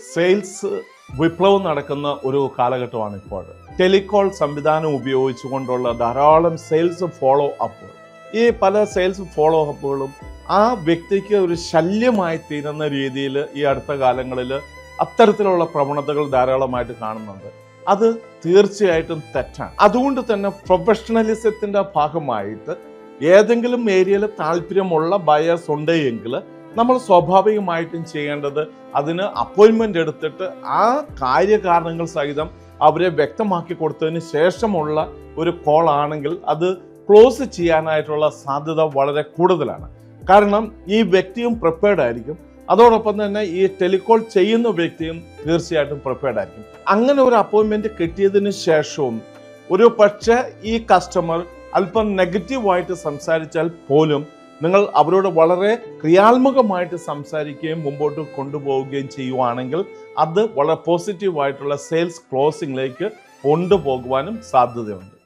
Sales വിപ്ലവം നടക്കുന്ന ഒരു കാലഘട്ടമാണ് ഇപ്പോൾ. ടെലികോൾ സംവിധാനം ഉപയോഗിച്ചുകൊണ്ടുള്ള ധാരാളം സെയിൽസ് ഫോളോ അപ്പുകൾ. ഈ പല സെയിൽസ് ഫോളോ അപ്പുകളും ആ വ്യക്തിക്ക് ഒരു ശല്യമായി തീരുന്ന രീതിയിൽ ഈ അടുത്ത കാലങ്ങളിൽ അത്തരത്തിലുള്ള പ്രവണതകൾ ധാരാളമായിട്ട് കാണുന്നുണ്ട്. അത് തീർച്ചയായിട്ടും തെറ്റാണ്. അതുകൊണ്ട് തന്നെ പ്രൊഫഷണലിസത്തിൻ്റെ ഭാഗമായിട്ട് ഏതെങ്കിലും ഏരിയയിൽ താല്പര്യമുള്ള ബയേഴ്സ് ഉണ്ട് എങ്കിൽ നമ്മൾ സ്വാഭാവികമായിട്ടും ചെയ്യേണ്ടത് അതിന് അപ്പോയിൻമെൻ്റ് എടുത്തിട്ട് ആ കാര്യകാരണങ്ങൾ സഹിതം അവരെ വ്യക്തമാക്കി കൊടുത്തതിന് ശേഷമുള്ള ഒരു കോൾ ആണെങ്കിൽ അത് ക്ലോസ് ചെയ്യാനായിട്ടുള്ള സാധ്യത വളരെ കൂടുതലാണ്. കാരണം ഈ വ്യക്തിയും പ്രിപ്പയർഡ് ആയിരിക്കും, അതോടൊപ്പം തന്നെ ഈ ടെലികോൾ ചെയ്യുന്ന വ്യക്തിയും തീർച്ചയായിട്ടും പ്രിപ്പയർഡ് ആയിരിക്കും. അങ്ങനെ ഒരു അപ്പോയിൻമെൻറ്റ് കിട്ടിയതിന് ശേഷവും ഒരു പക്ഷേ ഈ കസ്റ്റമർ അല്പം നെഗറ്റീവായിട്ട് സംസാരിച്ചാൽ പോലും നിങ്ങൾ അവരോട് വളരെ ക്രിയാത്മകമായിട്ട് സംസാരിക്കുകയും മുമ്പോട്ട് കൊണ്ടുപോവുകയും ചെയ്യുവാണെങ്കിൽ അത് വളരെ പോസിറ്റീവായിട്ടുള്ള സെയിൽസ് ക്ലോസിംഗിലേക്ക് കൊണ്ടുപോകുവാനും സാധ്യതയുണ്ട്.